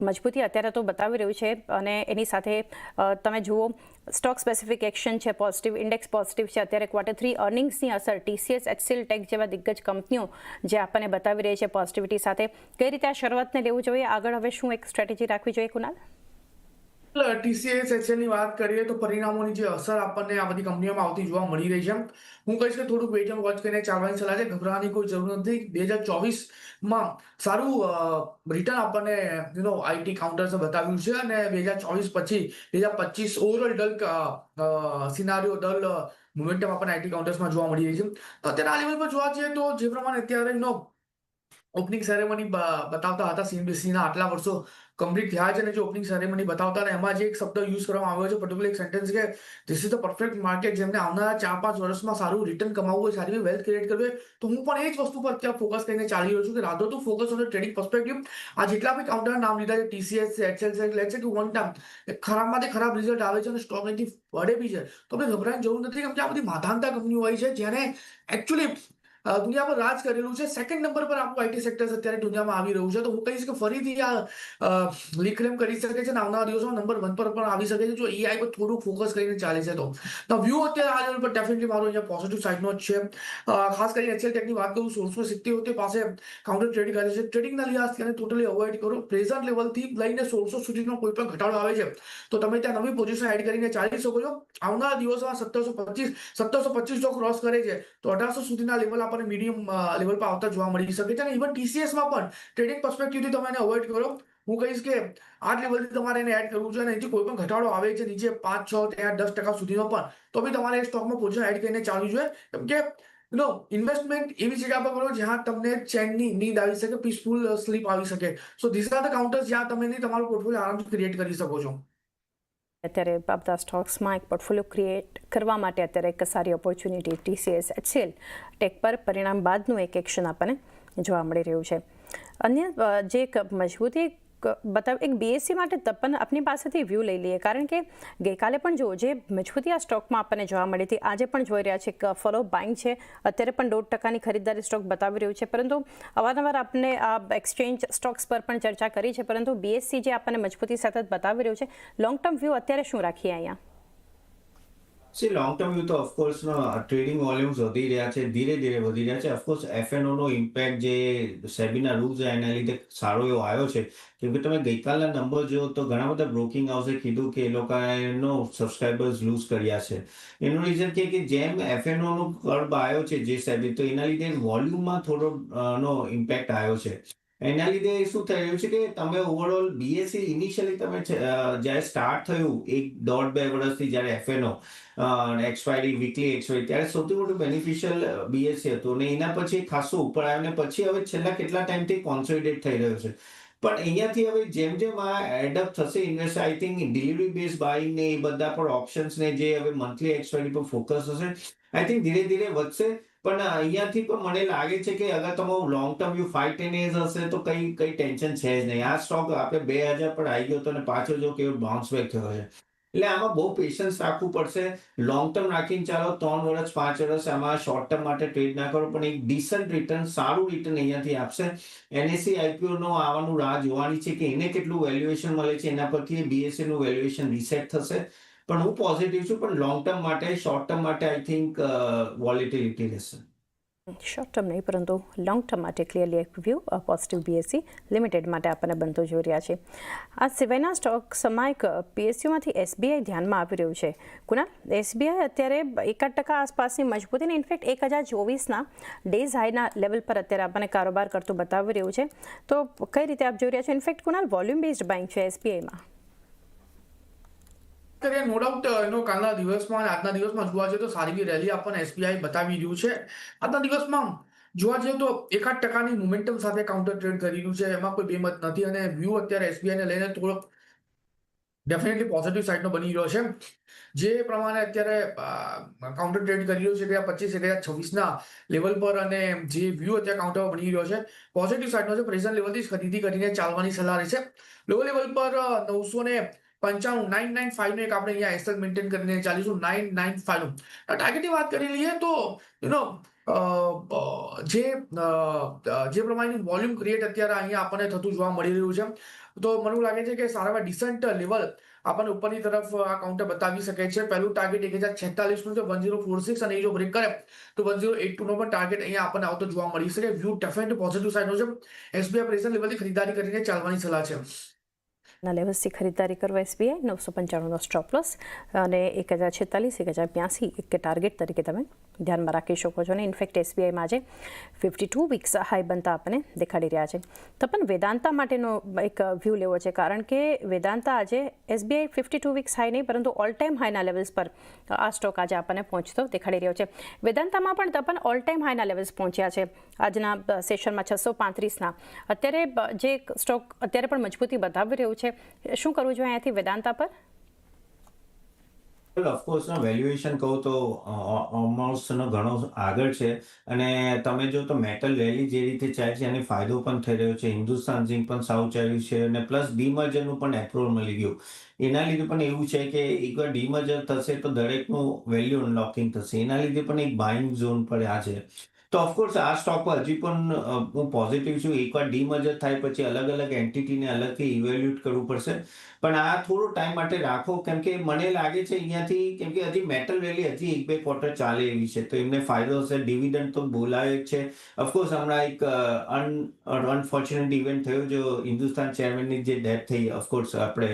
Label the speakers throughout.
Speaker 1: મજબૂતી અત્યારે તો બતાવી રહ્યું છે અને એની સાથે તમે જુઓ સ્ટોક સ્પેસિફિક એક્શન છે પોઝિટિવ, ઇન્ડેક્સ પોઝિટિવ છે. અત્યારે Q3 અર્નિંગ્સની અસર TCS, HCL ટેક જેવા દિગ્ગજ કંપનીઓ જે આપણને બતાવી રહી છે પોઝિટિવિટી સાથે. કઈ રીતે આ શરૂઆતને લેવું જોઈએ, આગળ હવે શું એક સ્ટ્રેટેજી રાખવી જોઈએ કુનાલ?
Speaker 2: TCS HCL ની વાત કરીએ તો પરિણામોની જે અસર આપણને આ બધી કંપનીઓમાં આવતી જોવા મળી રહી છે. હું કહીશ કે થોડુંક વેઇટ એન્ડ વોચ કરીને ચાલવાની સલાહ છે. ગભરાવાની કોઈ જરૂર નથી. 2024માં સારું રિટર્ન આપણને આઈટી કાઉન્ટર્સે બતાવ્યું છે અને 2024 પછી 2025 overall dull scenario dull momentum આપણને આઈટી કાઉન્ટર્સમાં જોવા મળી રહી છે. તો અત્યારે આ લેવલ પર જોવા જઈએ તો જે પ્રમાણે અત્યારે ઓપનિંગ સેરેમની બતાવતા હતા CNBC ના આટલા વર્ષો કમ્પ્લીટ થયા છે અને જે ઓપનિંગ સેરેમની બતાવતા હતા એમાં જે એક શબ્દ યુઝ કરવામાં આવ્યો છે, પર્ટિક્યુલર એક સેન્ટેન્સ કે this is the perfect market, જેમને આવનારા 4-5 વર્ષમાં સારું રિટર્ન કમાવવું હોય, સારી વેલ્થ ક્રિએટ કરવી હોય, તો હું પણ એ જ વસ્તુ પર અત્યારે ફોકસ કરીને ચાલી રહ્યો છું કે rather two focus on trading perspective. આ જેટલા બી કાઉન્ટરના નામ લીધા છે TCS છે, HCL છે, લેટ્સ સે કે વન ટાઈમ ખરાબમાંથી ખરાબ રિઝલ્ટ આવે છે અને સ્ટોક અહીંથી પડે બી છે તો આપણે ગભરાવાની જરૂર નથી, કેમ કે આ બધી માધાનતા કંપનીઓ હોય છે જેને એકચ્યુઅલી દુનિયા પર રાજ કરેલું છે. સેકન્ડ નંબર પર આપણું આઈટી સેક્ટર અત્યારે દુનિયામાં આવી રહ્યું છે. તો હું કહીશ કે ફરીથી આ રિક્લેમ કરી શકે છે અને આવનારા દિવસોમાં નંબર 1 પર પણ આવી શકે છે જો AI પર થોડું ફોકસ કરીને ચાલે છે તો વ્યૂ અત્યારે આ લેવલ પર ડેફિનેટલી મારો અહીંયા પોઝિટિવ સાઇડનો જ છે. ખાસ કરીને HCL ટેકની વાત કરું, 1670 પાસે કાઉન્ટર ટ્રેડ કરે છે. ટ્રેડિંગના લિહાઝથી એને ટોટલી અવોઇડ કરો. પ્રેઝન્ટ લેવલથી લઈને 1600 સુધીનો કોઈ પણ ઘટાડો આવે છે તો તમે ત્યાં નવી પોઝિશન એડ કરીને ચાલી શકો છો. આવનારા દિવસોમાં 1725 જો ક્રોસ કરે છે તો 1800 સુધીના લેવલ આપણને મીડિયમ લેવલ પર આવતા જોવા મળી શકે છે. અને ઇવન TCSમાં પણ ટ્રેડિંગ પર્સપેક્ટિવથી તમે એને અવોઇડ કરો. હું કહીશ કે આ લેવલથી તમારે એને એડ કરવું જોઈએ અને અહીંથી કોઈ પણ ઘટાડો આવે છે નીચે 5, 6, 10% સુધીનો પણ, તો બી તમારે સ્ટોકમાં પોઝિશન એડ કરીને ચાલવું જોઈએ. કેમ કે ઇન્વેસ્ટમેન્ટ એવી જગ્યા પર કરો જ્યાં તમને ચેનની નીંદ આવી શકે, પીસફુલ સ્લીપ આવી શકે. So this are the counters જ્યાં તમે તમારું પોર્ટફોલિયો આરામથી ક્રિએટ કરી શકો છો.
Speaker 1: અત્યારે બધા સ્ટોક્સમાં એક પોર્ટફોલિયો ક્રિએટ કરવા માટે અત્યારે એક સારી ઓપોર્ચ્યુનિટી TCS, HCL ટેક પર પરિણામ બાદનું એક એક્શન આપણને જોવા મળી રહ્યું છે. અન્ય જે એક મજબૂતી બતાવ એક BSE માટે પણ આપની પાસેથી વ્યૂ લઈ લઈએ, કારણ કે ગઈકાલે પણ જો જે મજબૂતી આ સ્ટોકમાં આપણને જોવા મળી હતી, આજે પણ જોઈ રહ્યા છે કે ફોલો બાઇંગ છે. અત્યારે પણ 1.5%ની ખરીદદારી સ્ટોક બતાવી રહ્યું છે. પરંતુ અવારનવાર આપણે આ એક્સચેન્જ સ્ટોક્સ પર પણ ચર્ચા કરી છે, પરંતુ BSE જે આપણને મજબૂતી સતત બતાવી રહ્યું છે, લોંગ ટર્મ વ્યૂ અત્યારે શું રાખીએ અહીંયા?
Speaker 3: લોંગ ટર્મ વ્યૂ તો ઓફકોર્સ ટ્રેડિંગ વોલ્યુમ્સ વધી રહ્યા છે, ધીરે ધીરે વધી રહ્યા છે. ઓફકોર્સ F&O નો ઇમ્પેક્ટ જે સેબીના રૂલ્સ એના લીધે સારો એવો આવ્યો છે. કેમ કે તમે ગઈકાલના નંબર જો તો ઘણા બધા બ્રોકિંગ હાઉસે કીધું કે એ લોકોનો સબસ્ક્રાઇબર્સ લૂઝ કર્યા છે. એનું રીઝન કે જેમ F&O નો કર્બ આવ્યો છે જે સેબી, તો એના લીધે વોલ્યુમમાં થોડો નો ઇમ્પેક્ટ આવ્યો છે. એના લીધે શું થઈ રહ્યું છે કે તમે ઓવરઓલ BSE ઇનિશિયલી તમે જ્યારે સ્ટાર્ટ થયું 1.5-2 વર્ષથી જ્યારે F&O એક્સપાયરી વીકલી એક્સપાયરી, ત્યારે સૌથી મોટું બેનિફિશિયલ BSE હતું અને એના પછી ખાસું ઉપર આવ્યું અને પછી હવે છેલ્લા કેટલા ટાઈમથી કોન્સોલિડેટ થઈ રહ્યો છે. પણ અહીંયાથી હવે જેમ જેમ આ એડઅપ થશે investor, I think delivery base buying ને એ બધા પર ઓપ્શન્સ ને જે હવે મંથલી એક્સપાયરી પર ફોકસ હશે, આઈ થિંક ધીરે ધીરે વધશે. પણ અહીંયાથી પણ મને લાગે છે કે અગર તમારું લોંગ ટર્મ વ્યૂ 5-10 years હશે તો કઈ ટેન્શન છે જ નહીં. આ સ્ટોક આપણે 2000 પર આવી ગયો હતો અને પાછો જો કેવો બાઉન્સ બેક થયો છે. એટલે આમાં બહુ પેશન્સ રાખવું પડશે. લોંગ ટર્મ રાખીને ચાલો 3 વર્ષ 5 વર્ષ, આમાં શોર્ટ ટર્મ માટે ટ્રેડ ના કરો, પણ એક ડિસન્ટ રિટર્ન, સારું રિટર્ન અહીંયાથી આપશે. NSE IPO નો આવવાનું રાહ જોવાની છે કે એને કેટલું વેલ્યુએશન મળે છે, એના પરથી BSE નું વેલ્યુએશન રીસેટ થશે. પણ હું પોઝિટિવ છું, પણ લોંગ ટર્મ માટે, શોર્ટ ટર્મ માટે આઈ થિંક વોલેટિલિટી રહેશે.
Speaker 1: શોર્ટ ટર્મ નહીં, પરંતુ લોંગ ટર્મ માટે ક્લિયરલી એક વ્યૂ પોઝિટિવ BSE લિમિટેડ માટે આપણને બનતો જોઈ રહ્યા છે. આ સિવાયના સ્ટોક્સમાં એક PSUમાંથી SBI ધ્યાનમાં આવી રહ્યું છે. કુનાલ, SBI અત્યારે 1% આસપાસની મજબૂતીને ઇનફેક્ટ 1024ના ડેઝ હાઈના લેવલ પર અત્યારે આપણને કારોબાર કરતું બતાવી રહ્યું છે. તો કઈ રીતે આપ જોઈ રહ્યા છો? In fact Kunal, volume based buying છે SBIમાં.
Speaker 2: નો ડાઉટ કાલના દિવસમાં અને આજના દિવસમાં જોવા જઈએ તો સારી બી રેલી આપણને SBI બતાવી રહ્યું છે. આજના દિવસમાં જોવા જઈએ તો 1% મોમેન્ટમ સાથે કાઉન્ટર ટ્રેડ કરી રહ્યું છે, એમાં કોઈ બેમત નથી. અને વ્યૂ અત્યારે SBI ને લઈને થોડો ડેફિનેટલી પોઝિટિવ સાઇડનો બની રહ્યો છે. જે પ્રમાણે અત્યારે કાઉન્ટર ટ્રેડ કરી રહ્યો છે 2025-2026ના લેવલ પર, અને જે વ્યૂ અત્યારે કાઉન્ટર બની રહ્યો છે પોઝિટિવ સાઇડનો છે. પ્રેઝન્ટ લેવલથી ખરીદી કરીને ચાલવાની સલાહ રહેશે. લો લેવલ પર 995 નો એક આપણે અહીંયા એસએલ મેન્ટેન કરીને ચાલીશું. 995 નું ટાર્ગેટની વાત કરી લઈએ તો જે પ્રમાણેનું વોલ્યુમ ક્રિએટ અત્યારે અહીંયા આપણને થતું જોવા મળી રહ્યું છે, તો મને એવું લાગે છે કે સારા એવા ડિસન્ટ લેવલ આપણને ઉપરની તરફ આ કાઉન્ટર બતાવી શકે છે. પહેલું ટાર્ગેટ 1046 નું છે, 1046, અને એ જો બ્રેક કરે તો 1082 નો પણ ટાર્ગેટ અહીંયા આપણને આવતો જોવા મળી શકે. વ્યૂ ડેફિનેટલી પોઝિટિવ સાઈડનો છે. SBI પ્રેશર લેવલથી ખરીદારી કરીને ચાલવાની સલાહ છે.
Speaker 1: ના લેવલ્સથી ખરીદારી કરવા SBI 995નો સ્ટોપ લોસ અને 1046, 1082 એક ટાર્ગેટ તરીકે તમે ધ્યાનમાં રાખી શકો છો. અને ઇનફેક્ટ SBIમાં આજે 52 વીક્સ હાઈ બનતા આપણને દેખાડી રહ્યા છે. તો પણ વેદાંતા માટેનો એક વ્યૂ લેવો છે, કારણ કે વેદાંતા આજે SBI 52 વીક્સ હાઈ નહીં પરંતુ ઓલ ટાઈમ હાઈના લેવલ્સ પર આ સ્ટોક આજે આપણને પહોંચતો દેખાડી રહ્યો છે. વેદાંતામાં પણ તપન ઓલ ટાઈમ હાઈના લેવલ્સ પહોંચ્યા છે આજના સેશનમાં 635ના. અત્યારે જે સ્ટોક અત્યારે પણ મજબૂતી બતાવી રહ્યું છે, શું કરવું જોઈએ અહીંયાથી વેદાંતા પર?
Speaker 3: ઓફકોર્સ વેલ્યુએશન કહું તો ઓલમોસ્ટ ઘણો આગળ છે, અને તમે જો તો મેટલ રેલી જે રીતે ચાલે છે એને ફાયદો પણ થઈ રહ્યો છે. હિન્દુસ્તાન ઝિંક પણ સારું ચાલ્યું છે, અને પ્લસ ડીમર્જરનું પણ એપ્રુવલ મળી ગયું. એના લીધે પણ એવું છે કે એકવાર ડીમર્જર થશે તો દરેકનું વેલ્યુ અનલોકિંગ થશે. એના લીધે પણ એક બાઇંગ ઝોન પર આ છે. તો ઓફકોર્સ આ સ્ટોક પર હજી પણ હું પોઝિટિવ છું. એકવાર ડીમર્જર થાય પછી અલગ અલગ એન્ટિટીને અલગથી ઇવેલ્યુએટ કરવું પડશે, પણ આ થોડો ટાઈમ માટે રાખો, કેમ કે મને લાગે છે અહીંયાથી, કેમ કે હજી મેટલ રેલી હજી 1-2 ક્વાર્ટર ચાલે એવી છે, તો એમને ફાયદો હશે. ડિવિડન્ડ તો બોલાવે જ છે. ઓફકોર્સ હમણાં એક અનફોર્ચ્યુનેટ ઇવેન્ટ થયો, જો હિન્દુસ્તાન ચેરમેનની જે ડેથ થઈ, ઓફકોર્સ આપણે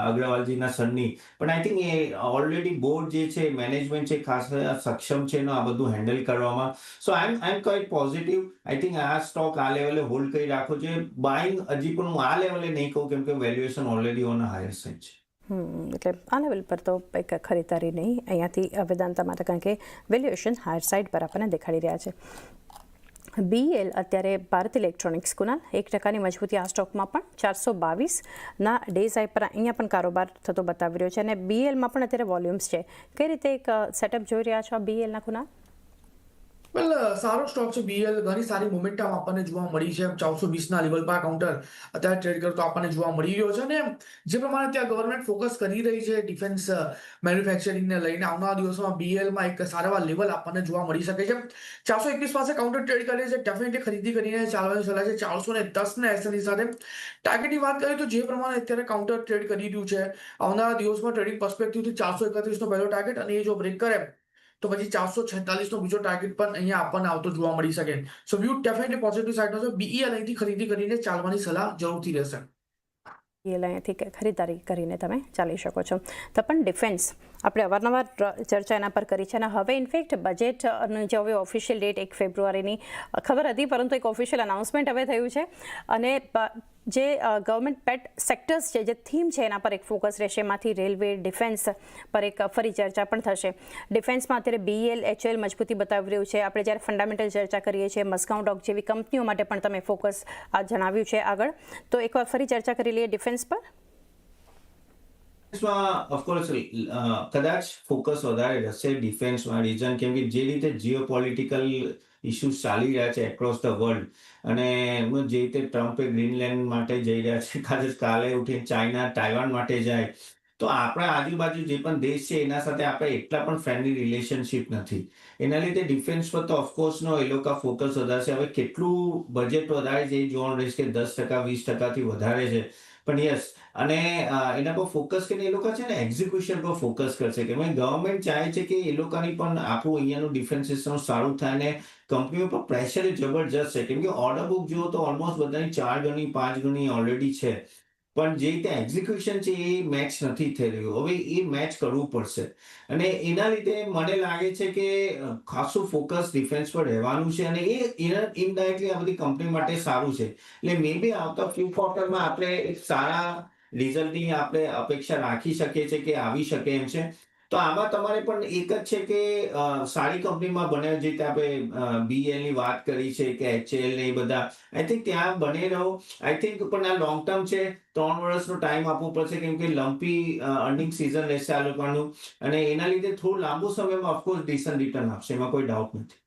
Speaker 3: અગ્રવાલજીના સનની, પણ I think A already board જે છે, મેનેજમેન્ટ છે, ખાસ સક્ષમ છે આ બધું હેન્ડલ કરવામાં. સો આઈ એમ ક્વાઇટ પોઝિટિવ. આઈ થિંક આ સ્ટોક આ લેવલે હોલ્ડ કરી રાખો છે. બાઇંગ હજી પણ હું આ લેવલે નહીં કહું, કેમ કે valuation already on higher side છે.
Speaker 1: એટલે આ લેવલ પર તો એક ખરીદારી નહીં અહીંયાથી વેદાંતા માટે, કારણ કે વેલ્યુએશન હાયર સાઇડ પર આપણને દેખાડી રહ્યા છે. BEL અત્યારે ભારત ઇલેક્ટ્રોનિક્સ, કુનાલ 1% મજબૂતી આ સ્ટોકમાં પણ 422ના ડેઝ હાઈ પર અહીંયા પણ કારોબાર થતો બતાવી રહ્યો છે, અને BELમાં પણ અત્યારે વોલ્યુમ્સ છે. કઈ રીતે એક સેટઅપ જોઈ રહ્યા છો આ BELના, કુનાલ?
Speaker 2: વેલ, સારો સ્ટોક છે BEL. ઘણી સારી મોમેન્ટમ આપણને જોવા મળી છે. 420ના લેવલ પર કાઉન્ટર અત્યારે ટ્રેડ કરતો આપણને જોવા મળી રહ્યો છે, અને જે પ્રમાણે ત્યાં ગવર્મેન્ટ ફોકસ કરી રહી છે ડિફેન્સ મેન્યુફેક્ચરિંગને લઈને, આવનારા દિવસોમાં BELમાં એક સારા એવા લેવલ આપણને જોવા મળી શકે છે. 421 પાસે કાઉન્ટર ટ્રેડ કરે છે. ડેફિનેટલી ખરીદી કરીને ચાલવાની સલાહ છે. 410ના SLની સાથે ટાર્ગેટની વાત કરીએ તો જે પ્રમાણે અત્યારે કાઉન્ટર ટ્રેડ કરી રહ્યું છે, આવનારા દિવસમાં ટ્રેડિંગ પર્સપેક્ટિવથી 431નો પહેલો ટાર્ગેટ, અને એ જો બ્રેક કરે તો પછી 446નો બીજો ટાર્ગેટ પણ અહીંયા આપણને આવતો જોવા મળી શકે. સો વ્યૂ ડેફિનેટલી પોઝિટિવ સાઈડનો છે. BEL અહીંથી ખરીદી કરીને ચાલવાની સલાહ જરૂરથી રહેશે.
Speaker 1: BEL અહીંયાથી ખરીદારી કરીને તમે ચાલી શકો છો. તો પણ ડિફેન્સ આપણે અવારનવાર ચર્ચા એના પર કરી છે, અને હવે ઇનફેક્ટ બજેટનું જે હવે ઓફિશિયલ ડેટ 1 ફેબ્રુઆરીની ખબર હતી, પરંતુ એક ઓફિશિયલ અનાઉન્સમેન્ટ હવે થયું છે, અને જે ગવર્મેન્ટ પેટ સેક્ટર્સ છે, જે થીમ છે એના પર એક ફોકસ રહેશે. એમાંથી રેલવે, ડિફેન્સ પર એક ફરી ચર્ચા પણ થશે. ડિફેન્સમાં અત્યારે BEL, HL મજબૂતી બતાવી રહ્યું છે. આપણે જ્યારે ફંડામેન્ટલ ચર્ચા કરીએ છીએ, મસ્કાઉ ડોક જેવી કંપનીઓ માટે પણ તમે ફોકસ આ જણાવ્યું છે આગળ, તો એકવાર ફરી ચર્ચા કરી લઈએ ડિફેન્સ પર.
Speaker 3: ઓફકોર્સ કદાચ ફોકસ વધારે રહેશે ડિફેન્સમાં. રીઝન કેમ કે જે રીતે જીઓપોલિટિકલ ઇસ્યુઝ ચાલી રહ્યા છે એક્રોસ ધ વર્લ્ડ, અને જે રીતે ટ્રમ્પે ગ્રીનલેન્ડ માટે જઈ રહ્યા છે, કદાચ કાલે ઉઠીને ચાઇના તાઇવાન માટે જાય, તો આપણા આજુબાજુ જે પણ દેશ છે એના સાથે આપણે એટલા પણ ફ્રેન્ડલી રિલેશનશિપ નથી. એના લીધે ડિફેન્સ પર તો ઓફકોર્સનો એ લોકો ફોકસ વધારશે. હવે કેટલું બજેટ વધારે છે એ જોવાનું રહેશે, કે 10%, 20%થી વધારે છે, પણ યસ. અને એના પર ફોકસ કરીને એ લોકો છે ને એક્ઝિક્યુશન પર ફોકસ કરશે, કે ગવર્મેન્ટ ચાહે છે કે એ લોકોની પણ આપણું અહીંયાનું ડિફેન્સ સિસ્ટમ સારું થાય, અને કંપનીઓ પર પ્રેશર જબરજસ્ત છે, કેમ કે ઓર્ડર બુક જુઓ તો ઓલમોસ્ટ બધાની 4 ગણી 5 ગણી ઓલરેડી છે, પણ જે રીતે એક્ઝિક્યુશન છે એ મેચ નથી થઈ રહ્યું. હવે એ મેચ કરવું પડશે, અને એના લીધે મને લાગે છે કે ખાસું ફોકસ ડિફેન્સ પર રહેવાનું છે, અને એ ઇનડાયરેક્ટલી આ બધી કંપની માટે સારું છે. એટલે મે બી આવતા ફ્યુ ક્વાર્ટરમાં આપણે એક સારા રિઝલ્ટની આપણે અપેક્ષા રાખી શકીએ છીએ કે આવી શકે એમ છે. તો આમાં તમારે પણ એક જ છે કે સારી કંપનીમાં બને, જે રીતે આપણે BEL ની વાત કરી છે, કે HL ને એ બધા, આઈ થિંક ત્યાં બને રહો. આઈ થિંક પણ આ લોંગ ટર્મ છે, 3 વર્ષનો ટાઈમ આપવો પડશે, કેમ કે લંપી અર્નિંગ સિઝન રહેશે આ લોકોનું, અને એના લીધે થોડું લાંબુ સમયમાં ઓફકોર્સ ડિસન્ટ રિટર્ન આપશે, એમાં કોઈ ડાઉટ નથી.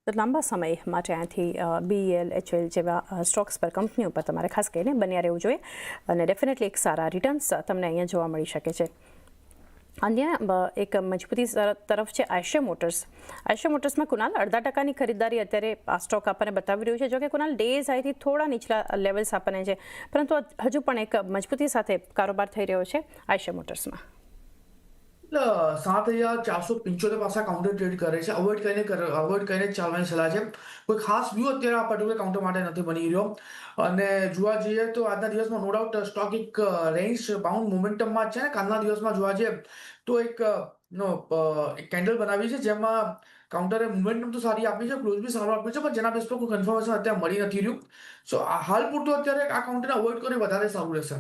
Speaker 1: લાંબા સમય માટે અહીંયાથી BEL, HL જેવા સ્ટોક્સ પર, કંપનીઓ પર તમારે ખાસ કરીને બન્યા રહેવું જોઈએ, અને ડેફિનેટલી એક સારા રિટર્ન્સ તમને અહીંયા જોવા મળી શકે છે. અન્ય એક મજબૂતી તરફ છે આયશર મોટર્સમાં કુનાલ 0.5% ખરીદદારી અત્યારે આ સ્ટોક આપણને બતાવી રહ્યું છે. જો કે કુનાલ ડેઝ હાઈથી થોડા નીચલા લેવલ્સ આપણને છે, પરંતુ હજુ પણ એક મજબૂતી સાથે કારોબાર થઈ રહ્યો છે આયશર મોટર્સમાં.
Speaker 2: 7,475 પાસા કાઉન્ટર ટ્રેડ કરે છે. અવોઇડ કરીને ચાલવાની સલાહ છે. કોઈ ખાસ વ્યૂ અત્યારે આ પર્ટિક્યુલર કાઉન્ટર માટે નથી બની રહ્યો. અને જોવા જઈએ તો આજના દિવસમાં નો ડાઉટ સ્ટોક એક રેન્જ બાઉન્ડ મોમેન્ટમમાં છે. કાલના દિવસમાં જોવા જઈએ તો એક કેન્ડલ બનાવી છે, જેમાં કાઉન્ટરે મોમેન્ટમ તો સારી આપી છે, ક્લોઝ બી સારો આપ્યો છે, પણ જેના બેસ પર કોઈ કન્ફર્મેશન અત્યારે મળી નથી રહ્યું. સો હાલ પૂરતું અત્યારે આ કાઉન્ટરને અવોઇડ કરી વધારે સારું રહેશે.